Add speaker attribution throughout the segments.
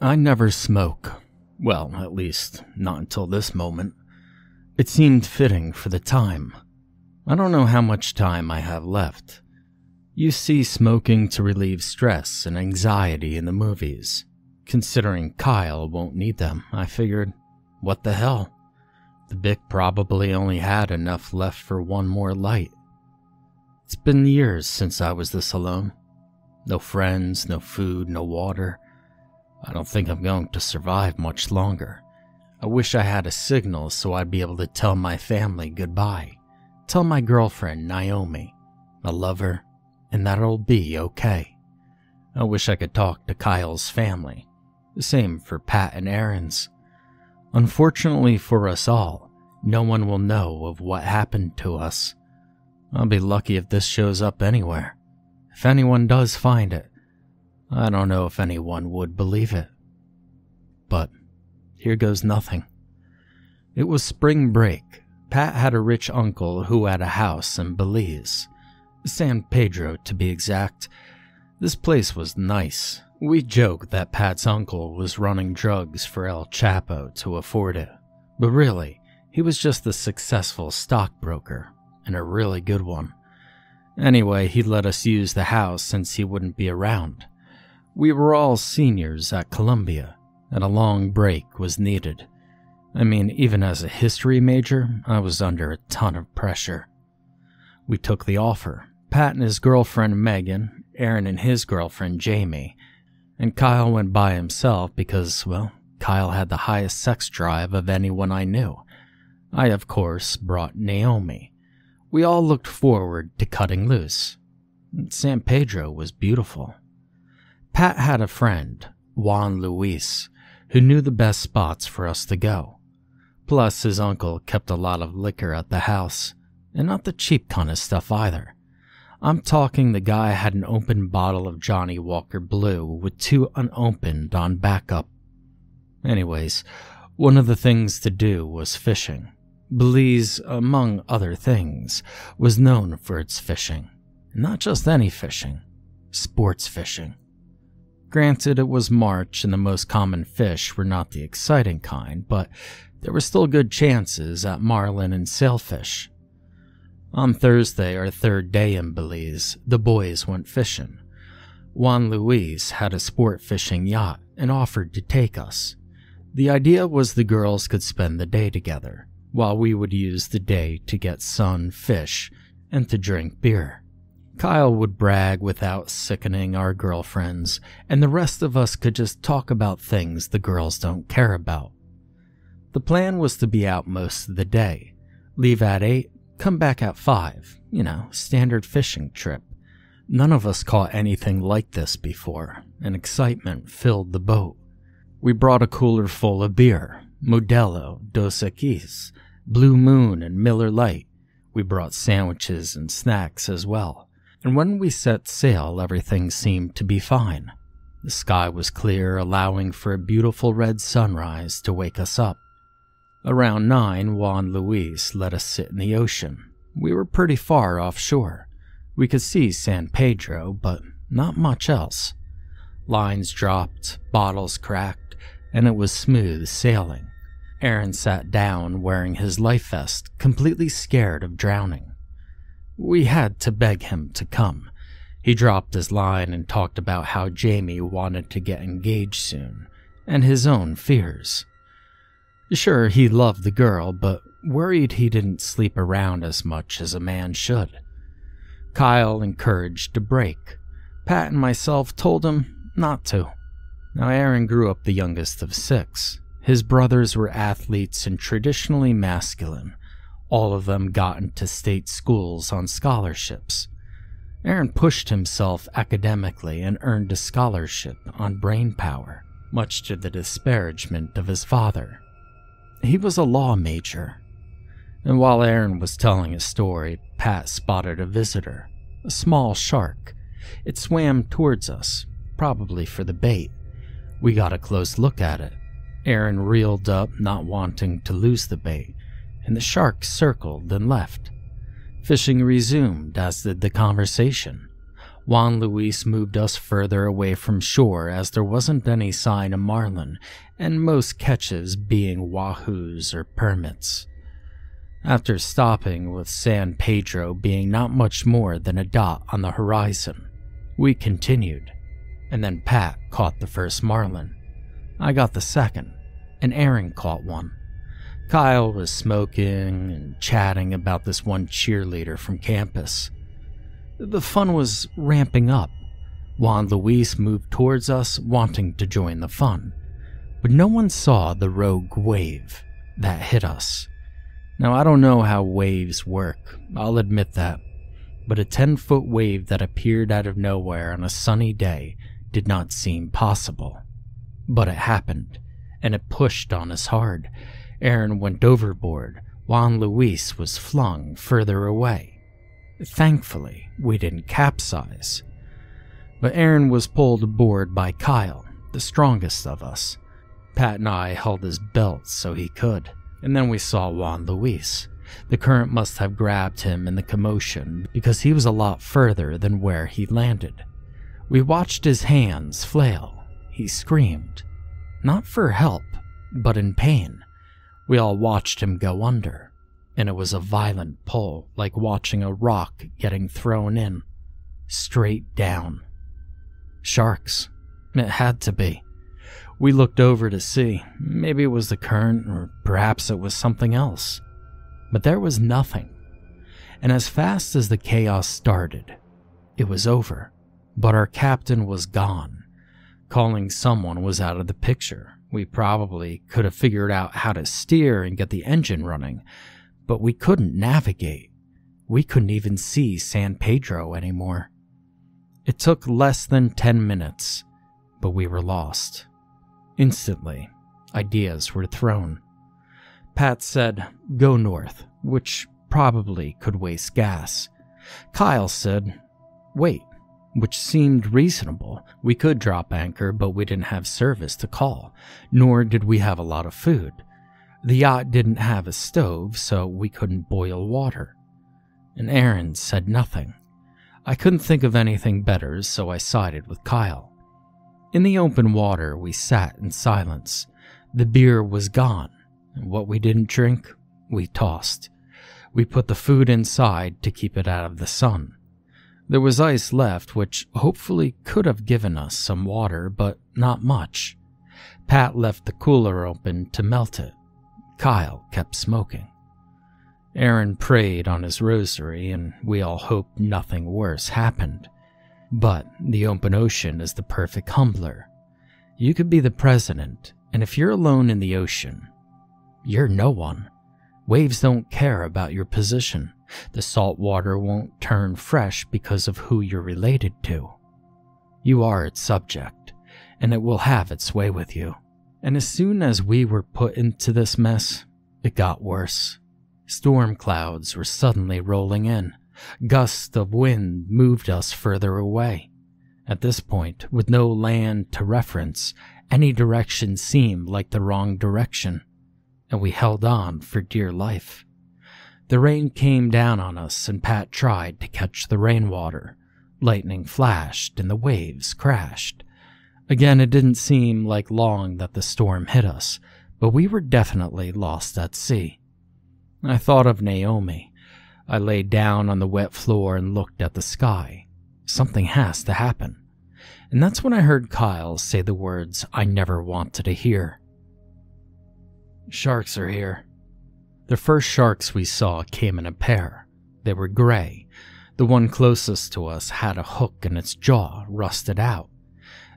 Speaker 1: I never smoke. Well, at least, not until this moment. It seemed fitting for the time. I don't know how much time I have left. You see smoking to relieve stress and anxiety in the movies. Considering Kyle won't need them, I figured, what the hell? The Bic probably only had enough left for one more light. It's been years since I was this alone. No friends, no food, no water. I don't think I'm going to survive much longer. I wish I had a signal so I'd be able to tell my family goodbye. Tell my girlfriend, Naomi, I love her, and that it'll be okay. I wish I could talk to Kyle's family. The same for Pat and Aaron's. Unfortunately for us all, no one will know of what happened to us. I'll be lucky if this shows up anywhere. If anyone does find it, I don't know if anyone would believe it. But here goes nothing. It was spring break. Pat had a rich uncle who had a house in Belize. San Pedro, to be exact. This place was nice. We joked that Pat's uncle was running drugs for El Chapo to afford it. But really, he was just a successful stockbroker, and a really good one. Anyway, he let us use the house since he wouldn't be around. We were all seniors at Columbia, and a long break was needed. I mean, even as a history major, I was under a ton of pressure. We took the offer. Pat and his girlfriend Megan, Aaron and his girlfriend Jamie, and Kyle went by himself because, well, Kyle had the highest sex drive of anyone I knew. I, of course, brought Naomi. We all looked forward to cutting loose. San Pedro was beautiful. Pat had a friend, Juan Luis, who knew the best spots for us to go. Plus, his uncle kept a lot of liquor at the house, and not the cheap kind of stuff either. I'm talking the guy had an open bottle of Johnny Walker Blue with 2 unopened on backup. Anyways, one of the things to do was fishing. Belize, among other things, was known for its fishing. Not just any fishing, sports fishing. Granted, it was March and the most common fish were not the exciting kind, but there were still good chances at marlin and sailfish. On Thursday, our 3rd day in Belize, the boys went fishing. Juan Luis had a sport fishing yacht and offered to take us. The idea was the girls could spend the day together, while we would use the day to get sun, fish, and to drink beer. Kyle would brag without sickening our girlfriends, and the rest of us could just talk about things the girls don't care about. The plan was to be out most of the day, leave at 8, come back at 5, standard fishing trip. None of us caught anything like this before, and excitement filled the boat. We brought a cooler full of beer, Modelo, Dos Equis, Blue Moon, and Miller Lite. We brought sandwiches and snacks as well, and when we set sail, everything seemed to be fine. The sky was clear, allowing for a beautiful red sunrise to wake us up. Around 9, Juan Luis let us sit in the ocean. We were pretty far offshore. We could see San Pedro, but not much else. Lines dropped, bottles cracked, and it was smooth sailing. Aaron sat down wearing his life vest, completely scared of drowning. We had to beg him to come. He dropped his line and talked about how Jamie wanted to get engaged soon, and his own fears. Sure, he loved the girl, but worried he didn't sleep around as much as a man should. Kyle encouraged a break. Pat and myself told him not to. Now, Aaron grew up the youngest of 6. His brothers were athletes and traditionally masculine. All of them got into state schools on scholarships. Aaron pushed himself academically and earned a scholarship on brain power, much to the disparagement of his father. He was a law major. And while Aaron was telling his story, Pat spotted a visitor, a small shark. It swam towards us, probably for the bait. We got a close look at it. Aaron reeled up, not wanting to lose the bait, and the shark circled and left. Fishing resumed, as did the conversation. Juan Luis moved us further away from shore as there wasn't any sign of marlin, and most catches being wahoos or permits. After stopping with San Pedro being not much more than a dot on the horizon, we continued, and then Pat caught the first marlin. I got the second, and Aaron caught one. Kyle was smoking and chatting about this one cheerleader from campus. The fun was ramping up. Juan Luis moved towards us, wanting to join the fun, but no one saw the rogue wave that hit us. Now, I don't know how waves work, I'll admit that, but a 10-foot wave that appeared out of nowhere on a sunny day did not seem possible. But it happened, and it pushed on us hard. Aaron went overboard. Juan Luis was flung further away. Thankfully, we didn't capsize. But Aaron was pulled aboard by Kyle, the strongest of us. Pat and I held his belt so he could, and then we saw Juan Luis. The current must have grabbed him in the commotion because he was a lot further than where he landed. We watched his hands flail. He screamed. Not for help, but in pain. We all watched him go under, and it was a violent pull, like watching a rock getting thrown in. Straight down. Sharks. It had to be. We looked over to see. Maybe it was the current, or perhaps it was something else. But there was nothing. And as fast as the chaos started, it was over. But our captain was gone. Calling someone was out of the picture. We probably could have figured out how to steer and get the engine running, but we couldn't navigate. We couldn't even see San Pedro anymore. It took less than 10 minutes, but we were lost. Instantly, ideas were thrown. Pat said, "Go north," which probably could waste gas. Kyle said, "Wait," which seemed reasonable. We could drop anchor, but we didn't have service to call, nor did we have a lot of food. The yacht didn't have a stove, so we couldn't boil water. And Aaron said nothing. I couldn't think of anything better, so I sided with Kyle. In the open water, we sat in silence. The beer was gone, and what we didn't drink, we tossed. We put the food inside to keep it out of the sun. There was ice left, which hopefully could have given us some water, but not much. Pat left the cooler open to melt it. Kyle kept smoking. Aaron prayed on his rosary, and we all hoped nothing worse happened. But the open ocean is the perfect humbler. You could be the president, and if you're alone in the ocean, you're no one. Waves don't care about your position. The salt water won't turn fresh because of who you're related to. You are its subject, and it will have its way with you. And as soon as we were put into this mess, it got worse. Storm clouds were suddenly rolling in. Gusts of wind moved us further away. At this point, with no land to reference, any direction seemed like the wrong direction, and we held on for dear life. The rain came down on us, and Pat tried to catch the rainwater. Lightning flashed, and the waves crashed. Again, it didn't seem like long that the storm hit us, but we were definitely lost at sea. I thought of Naomi. I lay down on the wet floor and looked at the sky. Something has to happen. And that's when I heard Kyle say the words I never wanted to hear. Sharks are here. The first sharks we saw came in a pair. They were gray. The one closest to us had a hook in its jaw, rusted out.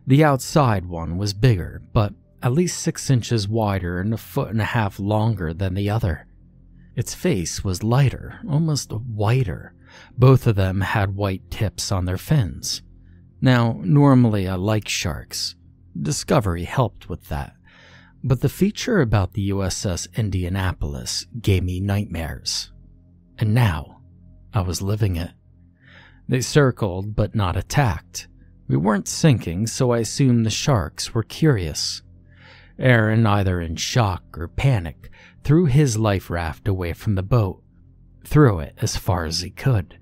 Speaker 1: The outside one was bigger, but at least 6 inches wider and 1.5 feet longer than the other. Its face was lighter, almost whiter. Both of them had white tips on their fins. Now, normally I like sharks. Discovery helped with that. But the feature about the USS Indianapolis gave me nightmares. And now, I was living it. They circled, but not attacked. We weren't sinking, so I assumed the sharks were curious. Aaron, either in shock or panic, threw his life raft away from the boat. Threw it as far as he could.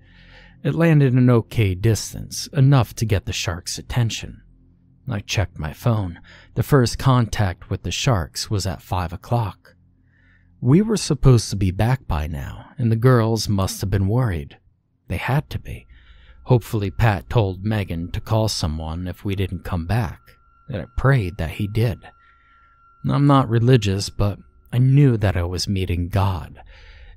Speaker 1: It landed an okay distance, enough to get the shark's attention. I checked my phone. The first contact with the sharks was at 5 o'clock. We were supposed to be back by now, and the girls must have been worried. They had to be. Hopefully Pat told Megan to call someone if we didn't come back, and I prayed that he did. I'm not religious, but I knew that I was meeting God,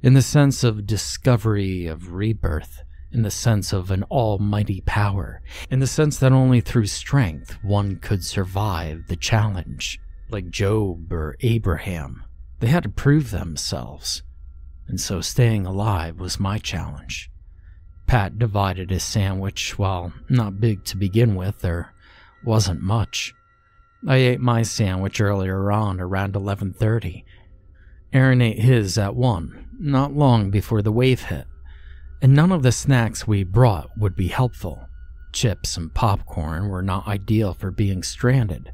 Speaker 1: in the sense of discovery, of rebirth, in the sense of an almighty power, in the sense that only through strength one could survive the challenge, like Job or Abraham. They had to prove themselves, and so staying alive was my challenge. Pat divided his sandwich. While not big to begin with, there wasn't much. I ate my sandwich earlier on, around 11:30. Aaron ate his at 1, not long before the wave hit. And none of the snacks we brought would be helpful. Chips and popcorn were not ideal for being stranded.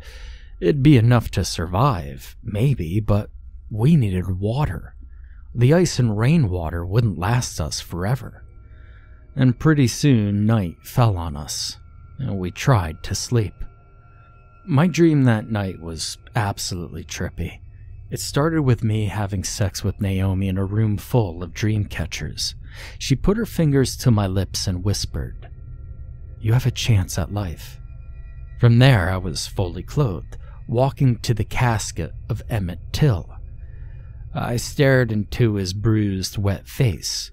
Speaker 1: It'd be enough to survive, maybe, but we needed water. The ice and rainwater wouldn't last us forever. And pretty soon night fell on us, and we tried to sleep. My dream that night was absolutely trippy. It started with me having sex with Naomi in a room full of dream catchers. She put her fingers to my lips and whispered, "You have a chance at life." From there, I was fully clothed, walking to the casket of Emmett Till. I stared into his bruised, wet face.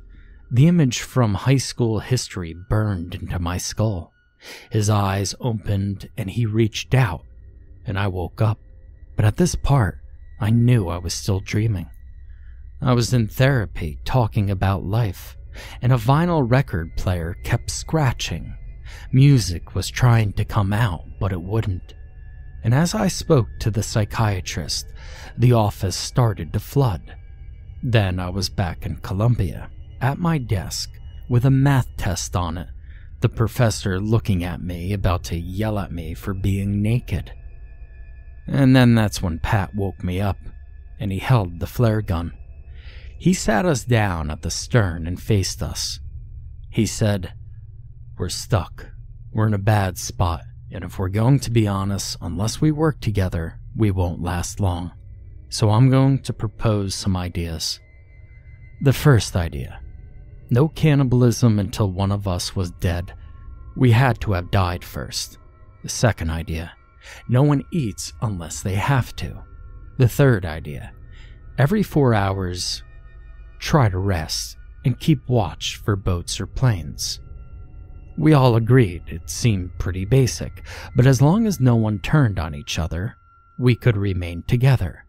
Speaker 1: The image from high school history burned into my skull. His eyes opened and he reached out, and I woke up. But at this part, I knew I was still dreaming. I was in therapy talking about life, and a vinyl record player kept scratching. Music was trying to come out, but it wouldn't. And as I spoke to the psychiatrist, the office started to flood. Then I was back in Columbia, at my desk, with a math test on it, the professor looking at me, about to yell at me for being naked. And then that's when Pat woke me up, and he held the flare gun. He sat us down at the stern and faced us. He said, "We're stuck. We're in a bad spot, and if we're going to be honest, unless we work together, we won't last long. So I'm going to propose some ideas." The first idea: no cannibalism until one of us was dead. We had to have died first. The second idea: no one eats unless they have to. The third idea: every 4 hours, try to rest and keep watch for boats or planes. We all agreed. It seemed pretty basic, but as long as no one turned on each other, we could remain together.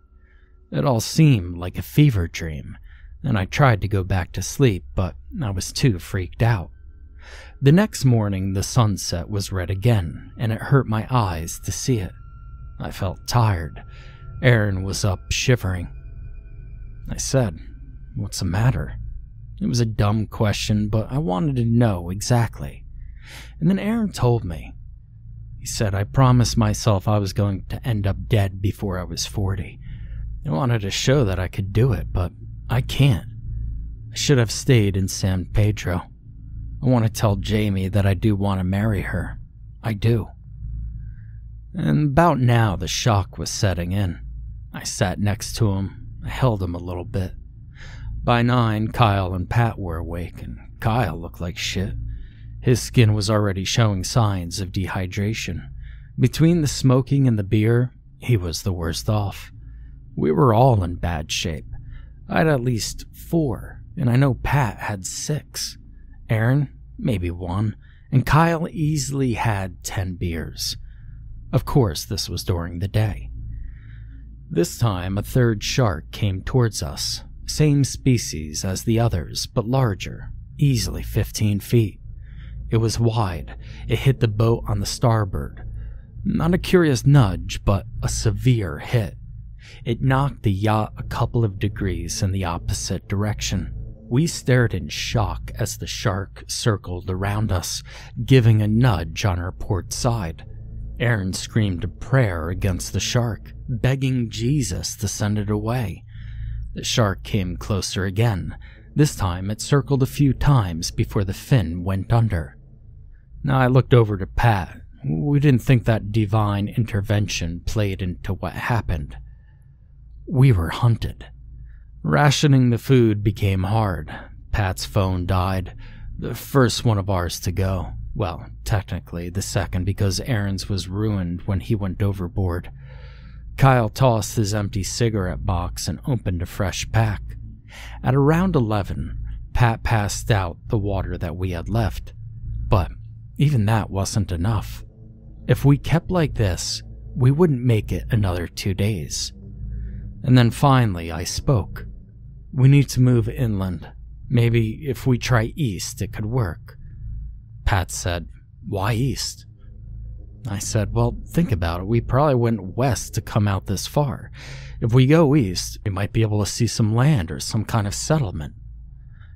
Speaker 1: It all seemed like a fever dream, and I tried to go back to sleep, but I was too freaked out. The next morning, the sunset was red again, and it hurt my eyes to see it. I felt tired. Aaron was up shivering. I said, "What's the matter?" It was a dumb question, but I wanted to know exactly. And then Aaron told me. He said, "I promised myself I was going to end up dead before I was 40. I wanted to show that I could do it, but I can't. I should have stayed in San Pedro. I want to tell Jamie that I do want to marry her. I do." And about now, the shock was setting in. I sat next to him. I held him a little bit. By 9, Kyle and Pat were awake, and Kyle looked like shit. His skin was already showing signs of dehydration. Between the smoking and the beer, he was the worst off. We were all in bad shape. I had at least 4, and I know Pat had 6. Aaron, maybe 1, and Kyle easily had 10 beers. Of course, this was during the day. This time, a third shark came towards us. Same species as the others, but larger, easily 15 feet. It was wide. It hit the boat on the starboard. Not a curious nudge, but a severe hit. It knocked the yacht a couple of degrees in the opposite direction. We stared in shock as the shark circled around us, giving a nudge on our port side. Aaron screamed a prayer against the shark, begging Jesus to send it away. The shark came closer again. This time it circled a few times before the fin went under. Now I looked over to Pat. We didn't think that divine intervention played into what happened. We were hunted. Rationing the food became hard. Pat's phone died, the first one of ours to go. Well, technically the second, because Aaron's was ruined when he went overboard. Kyle tossed his empty cigarette box and opened a fresh pack. At around 11, Pat passed out the water that we had left. But even that wasn't enough. If we kept like this, we wouldn't make it another 2 days. And then finally I spoke. We need to move inland. Maybe if we try east, it could work. Pat said, "Why east?" I said, "Well, think about it. We probably went west to come out this far. If we go east, we might be able to see some land or some kind of settlement."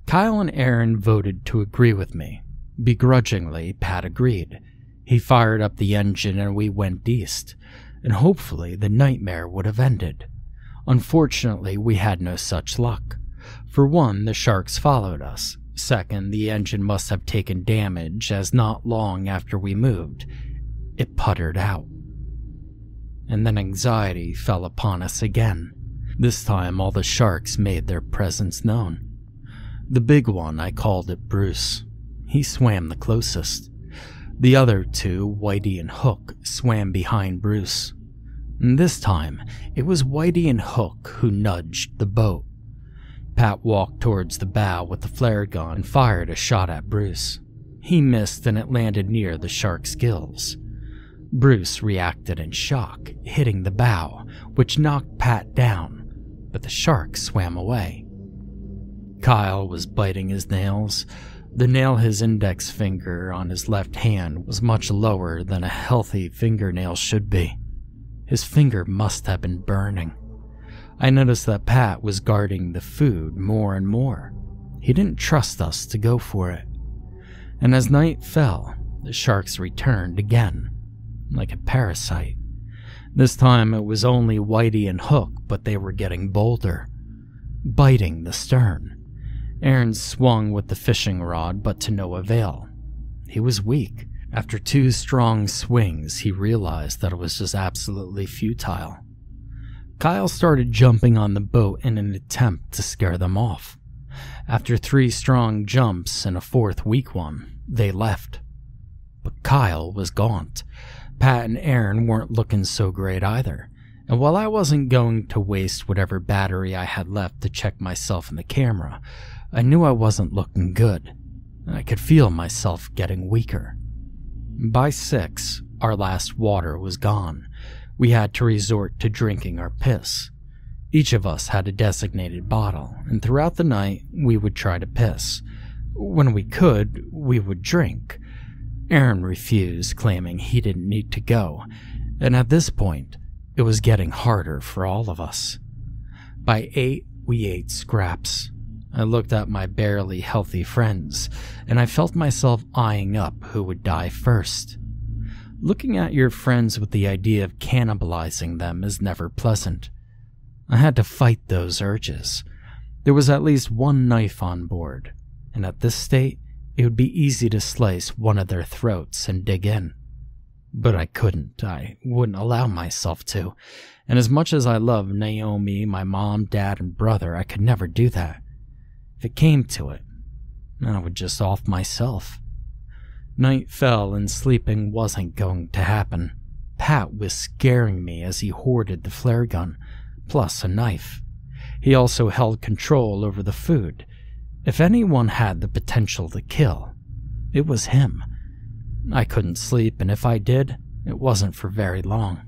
Speaker 1: Kyle and Aaron voted to agree with me. Begrudgingly, Pat agreed. He fired up the engine and we went east, and hopefully the nightmare would have ended. Unfortunately, we had no such luck. For one, the sharks followed us. Second, the engine must have taken damage, as not long after we moved, it puttered out. And then anxiety fell upon us again. This time all the sharks made their presence known. The big one, I called it Bruce. He swam the closest. The other two, Whitey and Hook, swam behind Bruce. And this time, it was Whitey and Hook who nudged the boat. Pat walked towards the bow with the flare gun and fired a shot at Bruce. He missed and it landed near the shark's gills. Bruce reacted in shock, hitting the bow, which knocked Pat down, but the shark swam away. Kyle was biting his nails. The nail his index finger on his left hand was much lower than a healthy fingernail should be. His finger must have been burning. I noticed that Pat was guarding the food more and more. He didn't trust us to go for it. And as night fell, the sharks returned again, like a parasite. This time it was only Whitey and Hook, but they were getting bolder, biting the stern. Aaron swung with the fishing rod, but to no avail. He was weak. After 2 strong swings, he realized that it was just absolutely futile. Kyle started jumping on the boat in an attempt to scare them off. After 3 strong jumps and a 4th weak one, they left. But Kyle was gaunt. Pat and Aaron weren't looking so great either, and while I wasn't going to waste whatever battery I had left to check myself in the camera, I knew I wasn't looking good, and I could feel myself getting weaker. By 6, our last water was gone. We had to resort to drinking our piss. Each of us had a designated bottle, and throughout the night, we would try to piss. When we could, we would drink. Aaron refused, claiming he didn't need to go, and at this point, it was getting harder for all of us. By 8, we ate scraps. I looked at my barely healthy friends, and I felt myself eyeing up who would die first. Looking at your friends with the idea of cannibalizing them is never pleasant. I had to fight those urges. There was at least 1 knife on board, and at this state, it would be easy to slice one of their throats and dig in. But I couldn't. I wouldn't allow myself to, and as much as I loved Naomi, my mom, dad, and brother, I could never do that. If it came to it, I would just off myself. Night fell and sleeping wasn't going to happen. Pat was scaring me as he hoarded the flare gun, plus a knife. He also held control over the food. If anyone had the potential to kill, it was him. I couldn't sleep, and if I did, it wasn't for very long.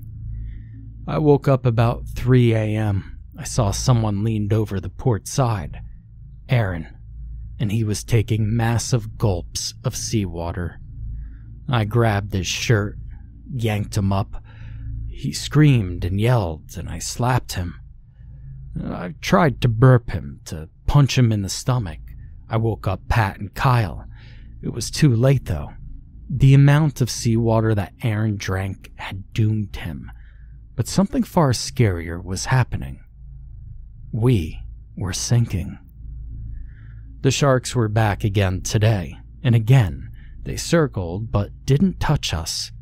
Speaker 1: I woke up about 3 a.m. I saw someone leaned over the port side. Aaron, and he was taking massive gulps of seawater. I grabbed his shirt, yanked him up. He screamed and yelled, and I slapped him. I tried to burp him, to punch him in the stomach. I woke up Pat and Kyle. It was too late, though. The amount of seawater that Aaron drank had doomed him. But something far scarier was happening. We were sinking. The sharks were back again today, and again, they circled but didn't touch us.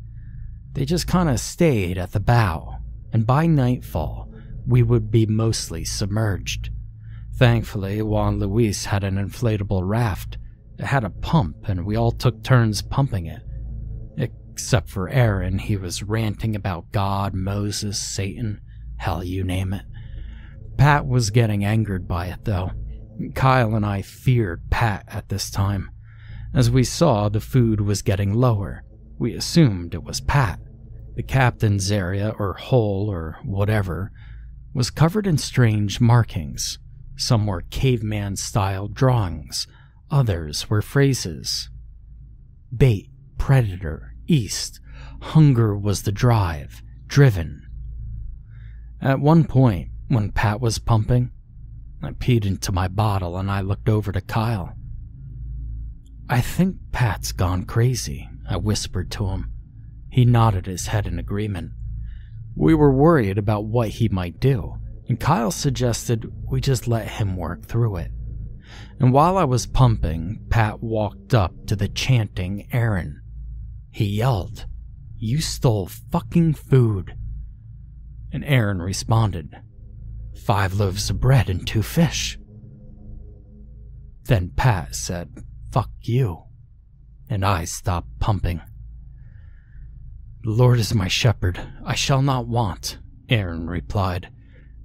Speaker 1: They just kinda stayed at the bow, and by nightfall, we would be mostly submerged. Thankfully, Juan Luis had an inflatable raft. It had a pump, and we all took turns pumping it. Except for Aaron, he was ranting about God, Moses, Satan, hell, you name it. Pat was getting angered by it, though. Kyle and I feared Pat at this time. As we saw the food was getting lower, we assumed it was Pat. The captain's area, or hole, or whatever, was covered in strange markings. Some were caveman-style drawings, others were phrases. Bait, predator, east, hunger was the drive, driven. At one point, when Pat was pumping, I peed into my bottle and I looked over to Kyle. "I think Pat's gone crazy," I whispered to him. He nodded his head in agreement. We were worried about what he might do, and Kyle suggested we just let him work through it. And while I was pumping, Pat walked up to the chanting Aaron. He yelled, "You stole fucking food." And Aaron responded, 5 loaves of bread and 2 fish. Then Pat said, "Fuck you," and I stopped pumping. "The Lord is my shepherd, I shall not want," Aaron replied.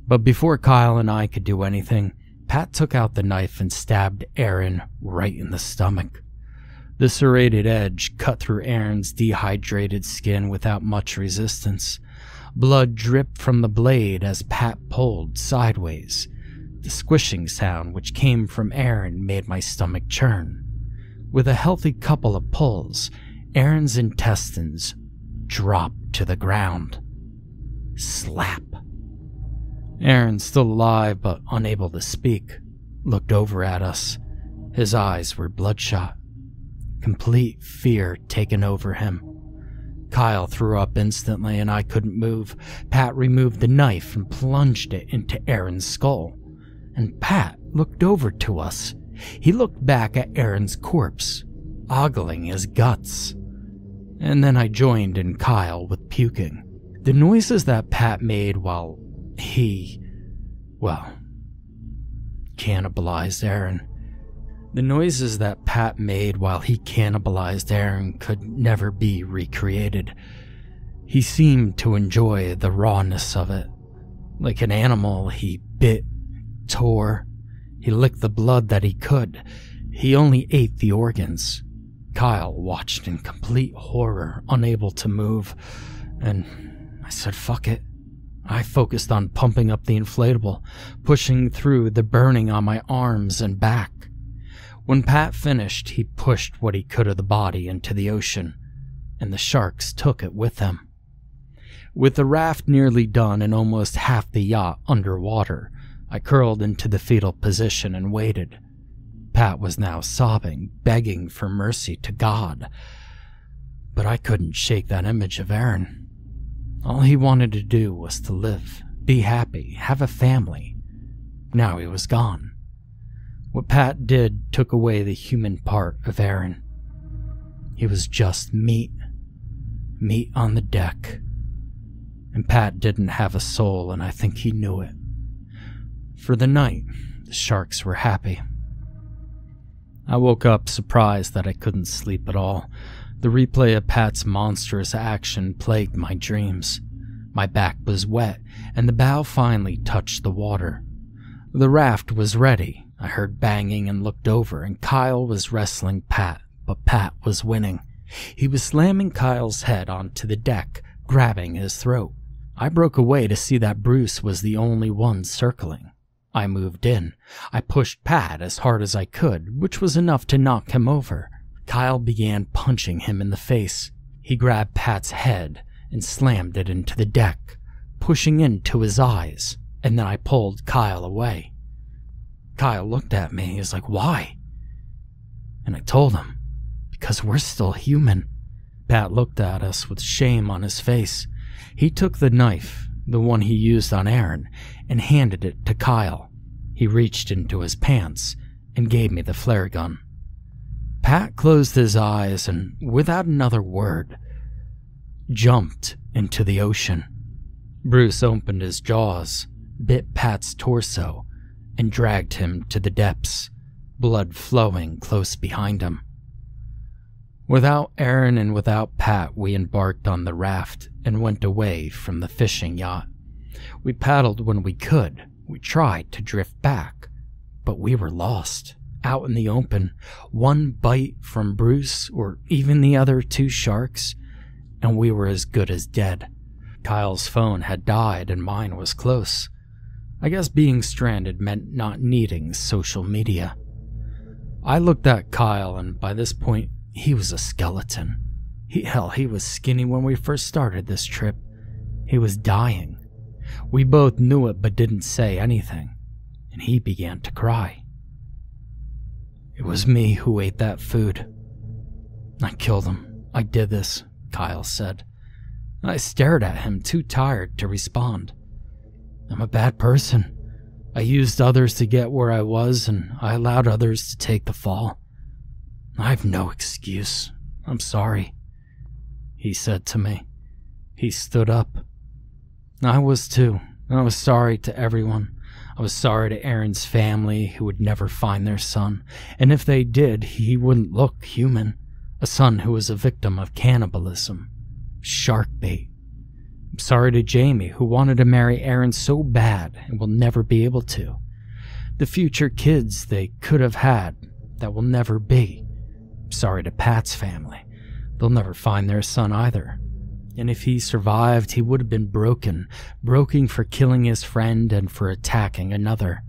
Speaker 1: But before Kyle and I could do anything, Pat took out the knife and stabbed Aaron right in the stomach. The serrated edge cut through Aaron's dehydrated skin without much resistance. Blood dripped from the blade as Pat pulled sideways. The squishing sound which came from Aaron made my stomach churn. With a healthy couple of pulls, Aaron's intestines dropped to the ground. Slap. Aaron, still alive but unable to speak, looked over at us. His eyes were bloodshot. Complete fear taken over him. Kyle threw up instantly and I couldn't move. Pat removed the knife and plunged it into Aaron's skull. And Pat looked over to us. He looked back at Aaron's corpse, ogling his guts. And then I joined in Kyle with puking. The noises that Pat made while he cannibalized Aaron. The noises that Pat made while he cannibalized Aaron could never be recreated. He seemed to enjoy the rawness of it. Like an animal, he bit, tore. He licked the blood that he could. He only ate the organs. Kyle watched in complete horror, unable to move, and I said, "Fuck it." I focused on pumping up the inflatable, pushing through the burning on my arms and back. When Pat finished, he pushed what he could of the body into the ocean, and the sharks took it with them. With the raft nearly done and almost half the yacht underwater, I curled into the fetal position and waited. Pat was now sobbing, begging for mercy to God. But I couldn't shake that image of Aaron. All he wanted to do was to live, be happy, have a family. Now he was gone. What Pat did took away the human part of Aaron. He was just meat on the deck. And Pat didn't have a soul, and I think he knew it. For the night, the sharks were happy. I woke up surprised that I couldn't sleep at all. The replay of Pat's monstrous action plagued my dreams. My back was wet, and the bow finally touched the water. The raft was ready. I heard banging and looked over, and Kyle was wrestling Pat, but Pat was winning. He was slamming Kyle's head onto the deck, grabbing his throat. I broke away to see that Bruce was the only one circling. I moved in. I pushed Pat as hard as I could, which was enough to knock him over. Kyle began punching him in the face. He grabbed Pat's head and slammed it into the deck, pushing into his eyes, and then I pulled Kyle away. Kyle looked at me. He was like, "Why?" And I told him, "Because we're still human." Pat looked at us with shame on his face. He took the knife, the one he used on Aaron, and handed it to Kyle. He reached into his pants and gave me the flare gun. Pat closed his eyes and, without another word, jumped into the ocean. Bruce opened his jaws, bit Pat's torso, and dragged him to the depths, blood flowing close behind him. Without Aaron and without Pat, we embarked on the raft and went away from the fishing yacht. We paddled when we could. We tried to drift back, but we were lost, out in the open. One bite from Bruce or even the other two sharks, and we were as good as dead. Kyle's phone had died and mine was close. I guess being stranded meant not needing social media. I looked at Kyle, and by this point, he was a skeleton. He was skinny when we first started this trip. He was dying. We both knew it but didn't say anything, and he began to cry. It was me who ate that food. I killed him. I did this, Kyle said. I stared at him, too tired to respond. I'm a bad person. I used others to get where I was, and I allowed others to take the fall. I have no excuse. I'm sorry, he said to me. He stood up. I was too. I was sorry to everyone. I was sorry to Aaron's family, who would never find their son, and if they did, he wouldn't look human. A son who was a victim of cannibalism. Shark bait. I'm sorry to Jamie, who wanted to marry Aaron so bad and will never be able to. The future kids they could have had that will never be. I'm sorry to Pat's family. They'll never find their son either. And if he survived, he would have been broken for killing his friend and for attacking another.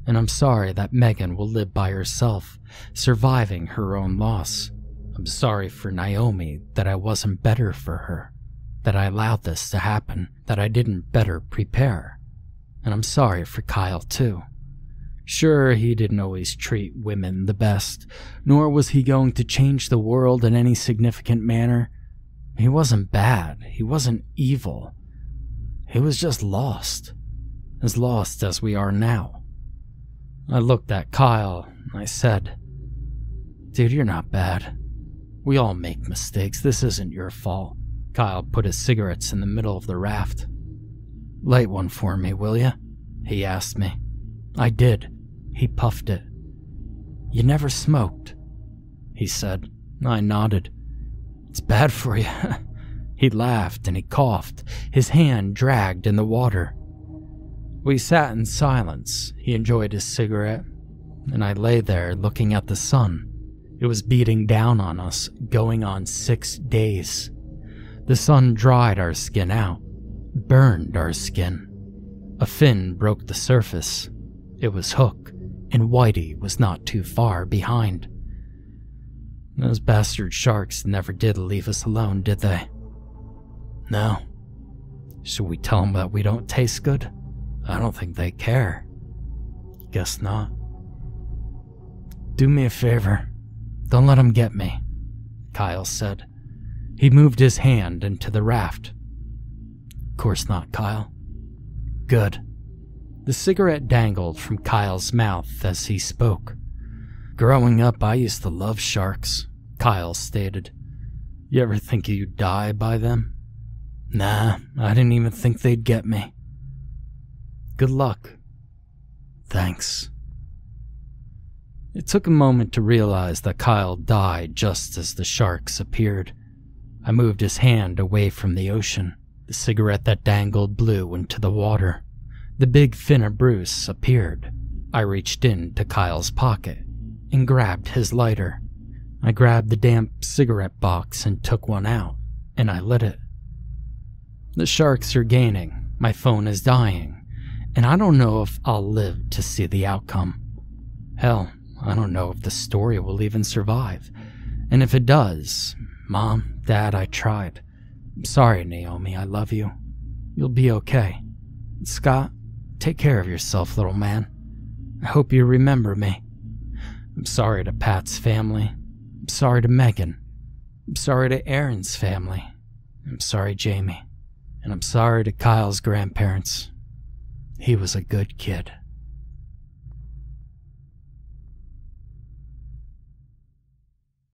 Speaker 1: And I'm sorry that Megan will live by herself, surviving her own loss. I'm sorry for Naomi that I wasn't better for her, that I allowed this to happen, that I didn't better prepare. And I'm sorry for Kyle too. Sure, he didn't always treat women the best, nor was he going to change the world in any significant manner. He wasn't bad, he wasn't evil. He was just lost as we are now. I looked at Kyle and I said, Dude, you're not bad. We all make mistakes, this isn't your fault. Kyle put his cigarettes in the middle of the raft. Light one for me, will ya? He asked me. I did. He puffed it. You never smoked, he said. I nodded. It's bad for you. He laughed and he coughed. His hand dragged in the water. We sat in silence. He enjoyed his cigarette, and I lay there looking at the sun. It was beating down on us, going on 6 days. The sun dried our skin out, burned our skin. A fin broke the surface. It was Hook, and Whitey was not too far behind. Those bastard sharks never did leave us alone, did they? No. Should we tell them that we don't taste good? I don't think they care. Guess not. Do me a favor. Don't let them get me, Kyle said. He moved his hand into the raft. Of course not, Kyle. Good. The cigarette dangled from Kyle's mouth as he spoke. Growing up, I used to love sharks, Kyle stated. You ever think you'd die by them? Nah, I didn't even think they'd get me. Good luck. Thanks. It took a moment to realize that Kyle died just as the sharks appeared. I moved his hand away from the ocean. The cigarette that dangled blew into the water. The big fin of Bruce appeared. I reached into Kyle's pocket and grabbed his lighter. I grabbed the damp cigarette box and took one out, and I lit it. The sharks are gaining. My phone is dying, and I don't know if I'll live to see the outcome. Hell, I don't know if the story will even survive. And if it does, Mom, Dad, I tried. I'm sorry, Naomi, I love you. You'll be okay. Scott, take care of yourself, little man. I hope you remember me. I'm sorry to Pat's family. I'm sorry to Megan. I'm sorry to Aaron's family. I'm sorry, Jamie. And I'm sorry to Kyle's grandparents. He was a good kid.